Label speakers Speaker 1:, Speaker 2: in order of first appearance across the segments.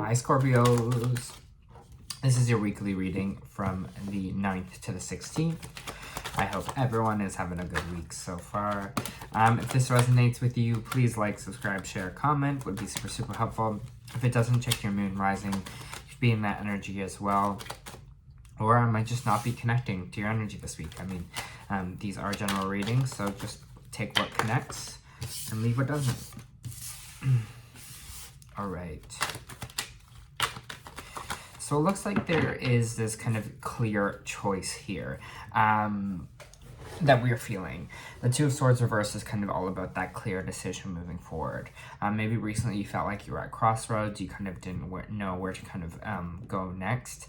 Speaker 1: Hi Scorpios, this is your weekly reading from the 9th to the 16th. I hope everyone is having a good week so far. If this resonates with you, please like, subscribe, share, comment. Would be super helpful. If it doesn't, check your moon rising. You should be in that energy as well. Or I might just not be connecting to your energy this week. I mean, these are general readings, so just take what connects and leave what doesn't. All right. So it looks like there is this kind of clear choice here that we're feeling. The Two of Swords reversed is kind of all about that clear decision moving forward. Maybe recently you felt like you were at crossroads. You kind of didn't know where to kind of go next.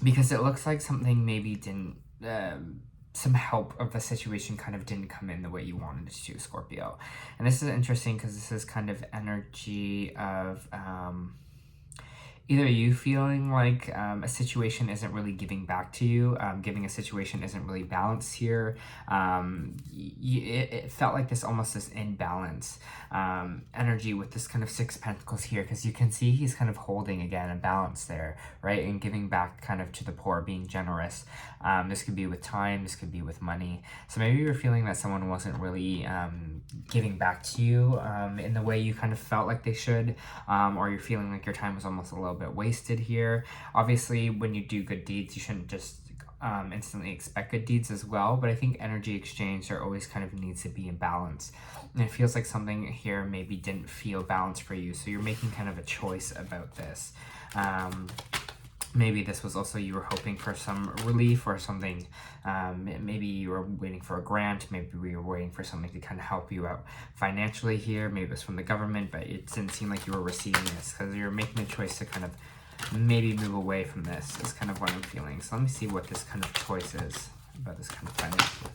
Speaker 1: Because it looks like something maybe didn't... some help of the situation kind of didn't come in the way you wanted it to, Scorpio. And this is interesting because this is kind of energy of either you feeling like a situation isn't really giving back to you, giving a situation isn't really balanced here. It felt like this almost this imbalance energy with this kind of Six of Pentacles here, because you can see he's kind of holding again a balance there, right? And giving back kind of to the poor, being generous. This could be with time, this could be with money. So maybe you're feeling that someone wasn't really giving back to you in the way you kind of felt like they should, or you're feeling like your time was almost a little bit wasted here. Obviously, when you do good deeds, you shouldn't just instantly expect good deeds as well, but I think energy exchange there always kind of needs to be in balance, and it feels like something here maybe didn't feel balanced for you, so you're making kind of a choice about this. Maybe this was also you were hoping for some relief or something. Maybe you were waiting for a grant. Maybe we were waiting for something to kind of help you out financially here. Maybe it was from the government, but it didn't seem like you were receiving this because you're making a choice to kind of maybe move away from this. Is kind of what I'm feeling. So let me see what this kind of choice is about this kind of financial.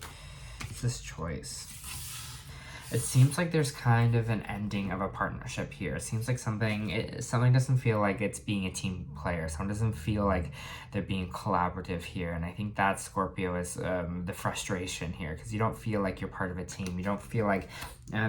Speaker 1: It's this choice. It seems like there's kind of an ending of a partnership here. It seems like something doesn't feel like it's being a team player. Something doesn't feel like they're being collaborative here. And I think that, Scorpio, is the frustration here, because you don't feel like you're part of a team. You don't feel like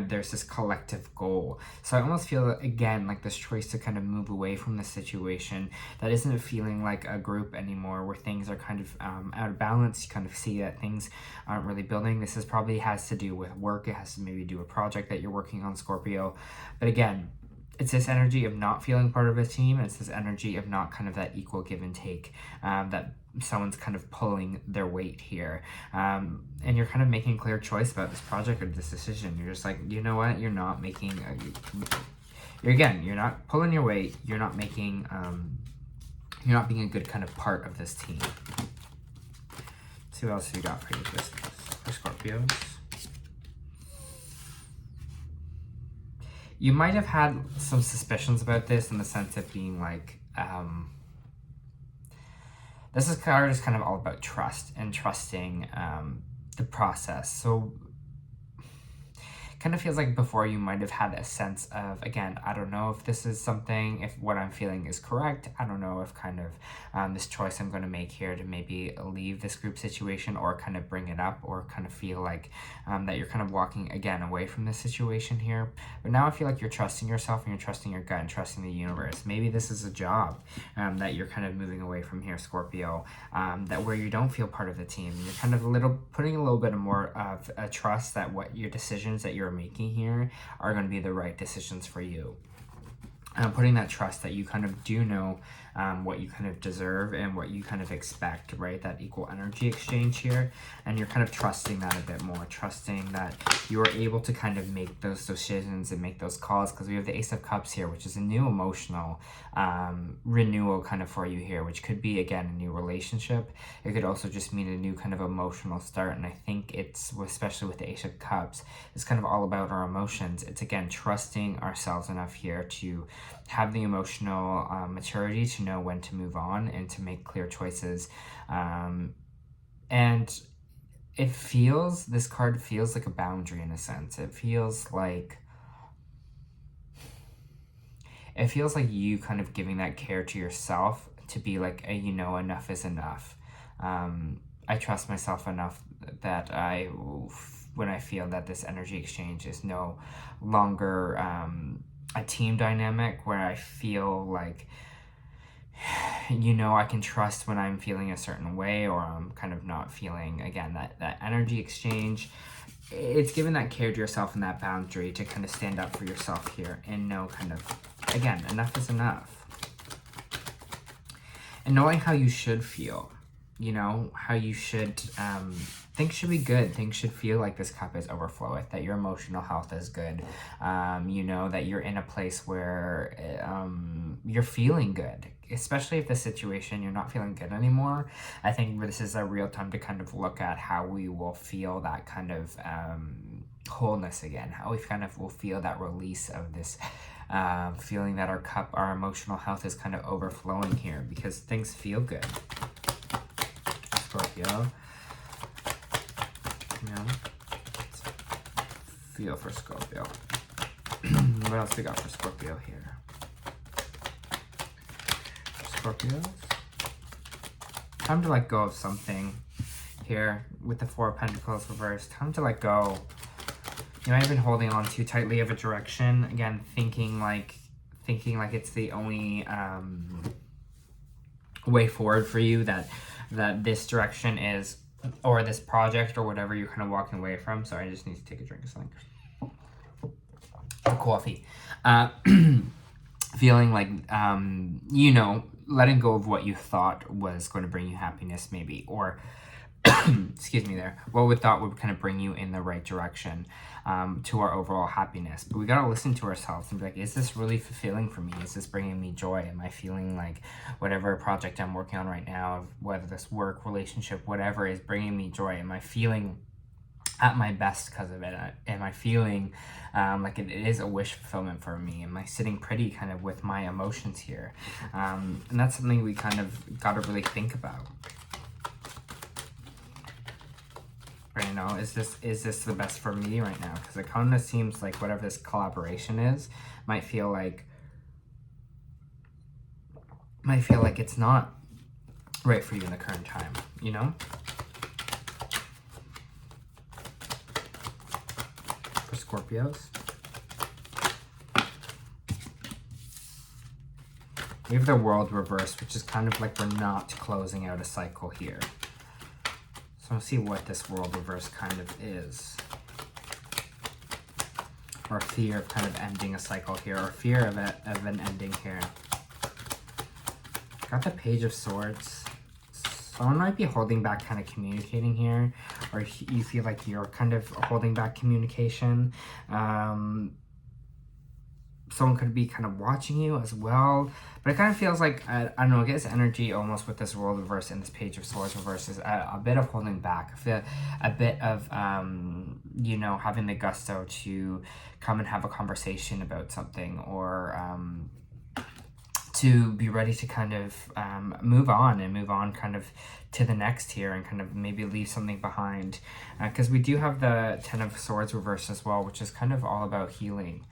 Speaker 1: there's this collective goal. So I almost feel, again, like this choice to kind of move away from the situation that isn't feeling like a group anymore, where things are kind of out of balance. You kind of see that things aren't really building. This is probably has to do with work. It has to maybe do a project that you're working on, Scorpio. But again, it's this energy of not feeling part of a team. It's this energy of not kind of that equal give and take, that someone's kind of pulling their weight here. And you're kind of making a clear choice about this project or this decision. You're just like, you know what? You're not making, you're not pulling your weight. You're not making, you're not being a good kind of part of this team. Let's see what else you got for you, for Scorpios. You might have had some suspicions about this in the sense of being like, this is card is kind of all about trust and trusting the process. So kind of feels like before you might have had a sense of, again, I don't know if this is something, if what I'm feeling is correct. I don't know if kind of this choice I'm going to make here to maybe leave this group situation or kind of bring it up, or kind of feel like that you're kind of walking again away from this situation here. But now I feel like you're trusting yourself and you're trusting your gut and trusting the universe. Maybe this is a job that you're kind of moving away from here, Scorpio, that where you don't feel part of the team. You're kind of putting a little bit more of a trust that what your decisions that you're making here are going to be the right decisions for you. Putting that trust that you kind of do know what you kind of deserve and what you kind of expect, right? That equal energy exchange here. And you're kind of trusting that a bit more, trusting that you are able to kind of make those decisions and make those calls, because we have the Ace of Cups here, which is a new emotional renewal kind of for you here, which could be, again, a new relationship. It could also just mean a new kind of emotional start. And I think it's, especially with the Ace of Cups, it's kind of all about our emotions. It's, again, trusting ourselves enough here to have the emotional maturity to know when to move on and to make clear choices. And it feels, this card feels like a boundary in a sense. It feels like you kind of giving that care to yourself to be like, you know, enough is enough. I trust myself enough that when I feel that this energy exchange is no longer a team dynamic where I feel like, you know, I can trust when I'm feeling a certain way, or I'm kind of not feeling, again, that energy exchange. It's giving that care to yourself and that boundary to kind of stand up for yourself here and know kind of, again, enough is enough. And knowing how you should feel, you know, how you should, things should be good. Things should feel like this cup is overflowing, that your emotional health is good. You know, that you're in a place where you're feeling good, especially if the situation, you're not feeling good anymore. I think this is a real time to kind of look at how we will feel that kind of wholeness again, how we kind of will feel that release of this feeling that our cup, our emotional health is kind of overflowing here, because things feel good. Scorpio, you know, let's feel for Scorpio. What else we got for Scorpio here? Scorpios, time to let go of something here with the Four of Pentacles reversed. Time to let go. You know, I've been holding on too tightly of a direction. Again, thinking like it's the only way forward for you, that this direction is, or this project or whatever you're kind of walking away from. Sorry, I just need to take a drink of something. Coffee. Feeling like, you know, letting go of what you thought was going to bring you happiness, maybe, or excuse me there, what we thought would kind of bring you in the right direction to our overall happiness. But we got to listen to ourselves and be like, is this really fulfilling for me? Is this bringing me joy? Am I feeling like whatever project I'm working on right now, whether this work, relationship, whatever, is bringing me joy? Am I feeling at my best because of it? Am I feeling like it is a wish fulfillment for me? Am I sitting pretty kind of with my emotions here? And that's something we kind of got to really think about. Right now, is this the best for me right now? Because it kind of seems like whatever this collaboration is might feel like it's not right for you in the current time, you know? For Scorpios, we have the World reversed, which is kind of like we're not closing out a cycle here. So let's see what this World reverse kind of is. Or fear of kind of ending a cycle here, or fear of an ending here. Got the Page of Swords. Someone might be holding back kind of communicating here, or you feel like you're kind of holding back communication. Someone could be kind of watching you as well, but it kind of feels like, I don't know, I guess energy almost with this World reverse and this Page of Swords reverse is a bit of holding back. I feel a bit of, you know, having the gusto to come and have a conversation about something, or to be ready to kind of move on kind of to the next here, and kind of maybe leave something behind, because we do have the Ten of Swords reversed as well, which is kind of all about healing.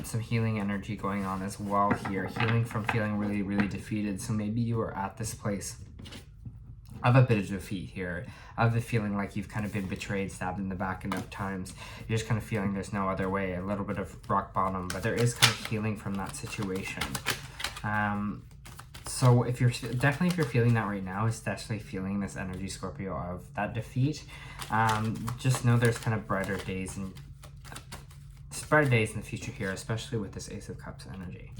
Speaker 1: Some healing energy going on as well here, healing from feeling really, really defeated. So maybe you are at this place of a bit of defeat here, of the feeling like you've kind of been betrayed, stabbed in the back enough times. You're just kind of feeling there's no other way, a little bit of rock bottom, but there is kind of healing from that situation. So if you're feeling that right now, especially feeling this energy, Scorpio, of that defeat, just know there's kind of brighter days in the future here, especially with this Ace of Cups energy.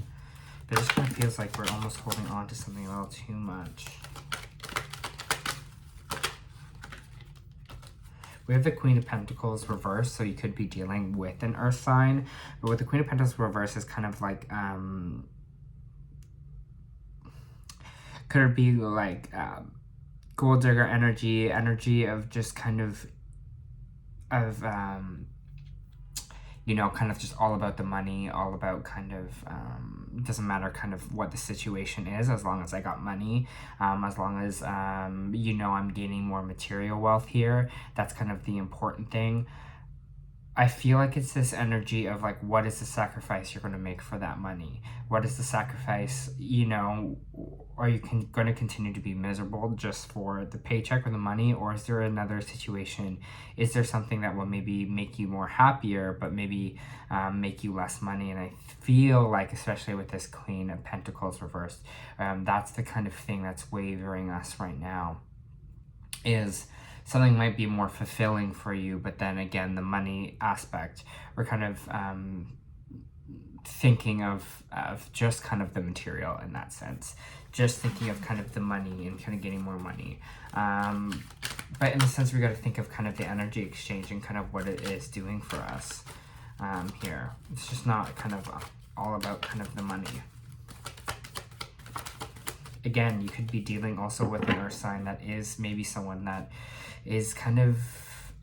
Speaker 1: But it just kind of feels like we're almost holding on to something a little too much. We have the Queen of Pentacles reversed, so you could be dealing with an earth sign. But with the Queen of Pentacles reversed, is kind of like, could it be like gold digger energy of just kind of you know, kind of just all about the money, all about kind of, doesn't matter kind of what the situation is, as long as I got money, as long as, you know, I'm gaining more material wealth here. That's kind of the important thing. I feel like it's this energy of like, what is the sacrifice you're going to make for that money? What is the sacrifice, you know, are you going to continue to be miserable just for the paycheck or the money? Or is there another situation? Is there something that will maybe make you more happier, but maybe make you less money? And I feel like, especially with this Queen of Pentacles reversed, that's the kind of thing that's wavering us right now, is something might be more fulfilling for you, but then again, the money aspect, we're kind of thinking of just kind of the material in that sense, just thinking of kind of the money and kind of getting more money. But in a sense, we got to think of kind of the energy exchange and kind of what it is doing for us here. It's just not kind of all about kind of the money. Again, you could be dealing also with an earth sign that is maybe someone that is kind of,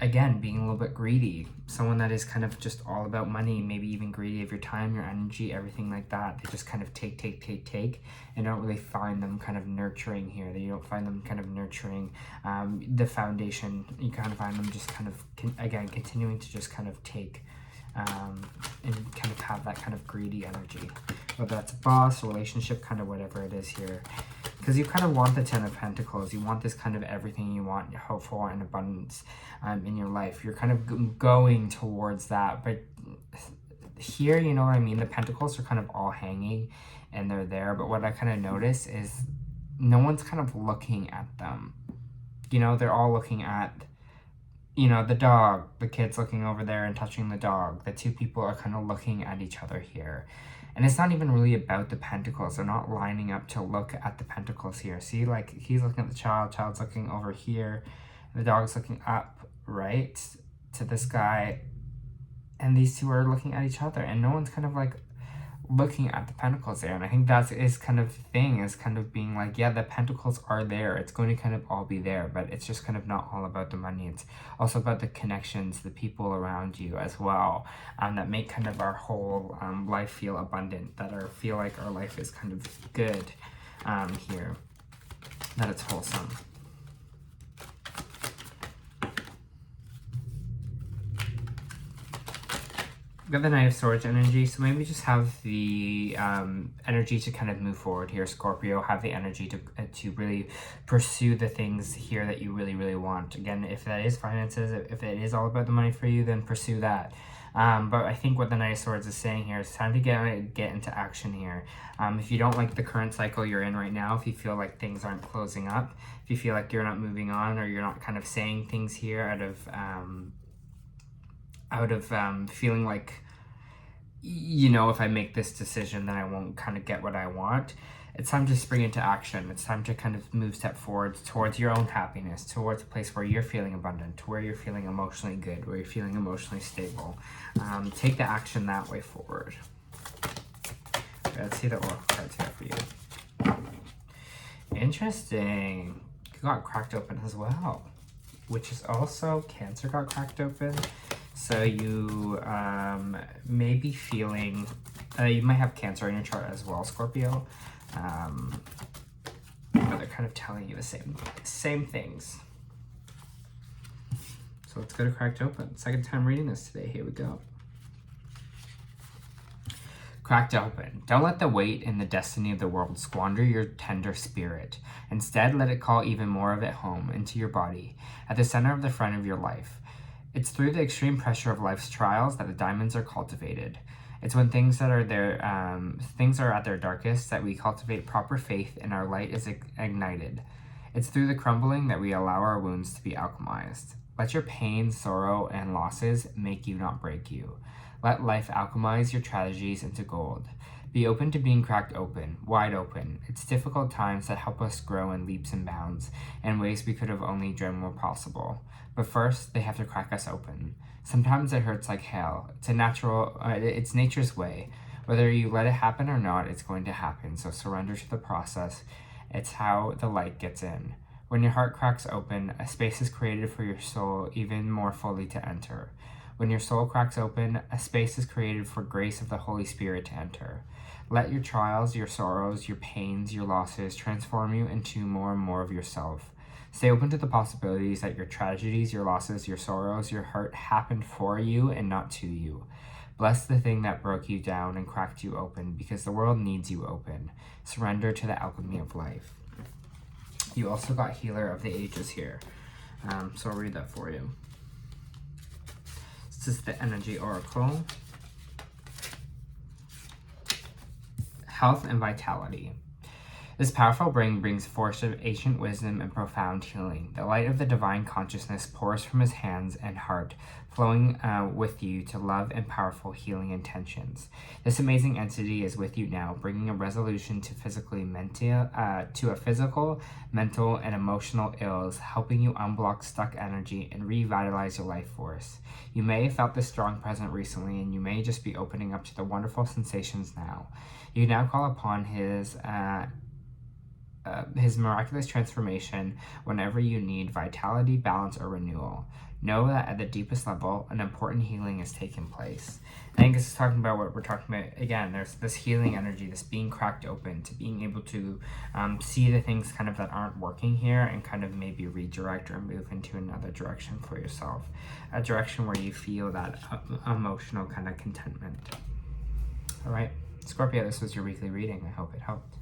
Speaker 1: again, being a little bit greedy. Someone that is kind of just all about money, maybe even greedy of your time, your energy, everything like that. They just kind of take, and don't really find them kind of nurturing here. They don't find them kind of nurturing the foundation. You kind of find them just kind of, again, continuing to just kind of take and kind of have that kind of greedy energy. Whether that's a boss, a relationship, kind of whatever it is here. Because you kind of want the Ten of Pentacles. You want this kind of everything you want, hope for, and abundance in your life. You're kind of going towards that. But here, you know what I mean? The Pentacles are kind of all hanging and they're there. But what I kind of notice is no one's kind of looking at them. You know, they're all looking at, you know, the dog. The kid's looking over there and touching the dog. The two people are kind of looking at each other here. And it's not even really about the Pentacles. They're not lining up to look at the Pentacles here. See, like, he's looking at the child, child's looking over here, the dog's looking up, right, to this guy, and these two are looking at each other, and no one's kind of, like, looking at the Pentacles there. And I think that is kind of the thing, is kind of being like, yeah, the Pentacles are there. It's going to kind of all be there, but it's just kind of not all about the money. It's also about the connections, the people around you as well, that make kind of our whole life feel abundant, that feel like our life is kind of good here, that it's wholesome. We have the Knight of Swords energy, so maybe just have the energy to kind of move forward here, Scorpio. Have the energy to really pursue the things here that you really, really want. Again, if that is finances, if it is all about the money for you, then pursue that. But I think what the Knight of Swords is saying here is time to get into action here. If you don't like the current cycle you're in right now, if you feel like things aren't closing up, if you feel like you're not moving on, or you're not kind of saying things here out of feeling like, you know, if I make this decision, then I won't kind of get what I want. It's time to spring into action. It's time to kind of move step forward towards your own happiness, towards a place where you're feeling abundant, where you're feeling emotionally good, where you're feeling emotionally stable. Take the action that way forward. Let's see the oracle cards here for you. Interesting. You got cracked open as well, which is also Cancer got cracked open. So you may be feeling, you might have Cancer in your chart as well, Scorpio. But they're kind of telling you the same things. So let's go to cracked open. Second time reading this today. Here we go. Cracked open. Don't let the weight and the destiny of the world squander your tender spirit. Instead, let it call even more of it home into your body, at the center of the front of your life. It's through the extreme pressure of life's trials that the diamonds are cultivated. It's when things are at their darkest that we cultivate proper faith and our light is ignited. It's through the crumbling that we allow our wounds to be alchemized. Let your pain, sorrow, and losses make you, not break you. Let life alchemize your tragedies into gold. Be open to being cracked open, wide open. It's difficult times that help us grow in leaps and bounds, in ways we could have only dreamed were possible. But first, they have to crack us open. Sometimes it hurts like hell. It's nature's way. Whether you let it happen or not, it's going to happen, so surrender to the process. It's how the light gets in. When your heart cracks open, a space is created for your soul even more fully to enter. When your soul cracks open, a space is created for grace of the Holy Spirit to enter. Let your trials, your sorrows, your pains, your losses transform you into more and more of yourself. Stay open to the possibilities that your tragedies, your losses, your sorrows, your hurt happened for you and not to you. Bless the thing that broke you down and cracked you open, because the world needs you open. Surrender to the alchemy of life. You also got Healer of the Ages here. So I'll read that for you. This is the Energy Oracle. Health and vitality. This powerful ring brings force of ancient wisdom and profound healing. The light of the divine consciousness pours from his hands and heart, flowing with you to love and powerful healing intentions. This amazing entity is with you now, bringing a resolution to a physical, mental, and emotional ills, helping you unblock stuck energy and revitalize your life force. You may have felt this strong presence recently, and you may just be opening up to the wonderful sensations now. You now call upon his miraculous transformation whenever you need vitality, balance, or renewal. Know that at the deepest level, an important healing is taking place. I think this is talking about what we're talking about. Again, there's this healing energy, this being cracked open, to being able to see the things kind of that aren't working here and kind of maybe redirect or move into another direction for yourself. A direction where you feel that emotional kind of contentment. All right, Scorpio, this was your weekly reading. I hope it helped.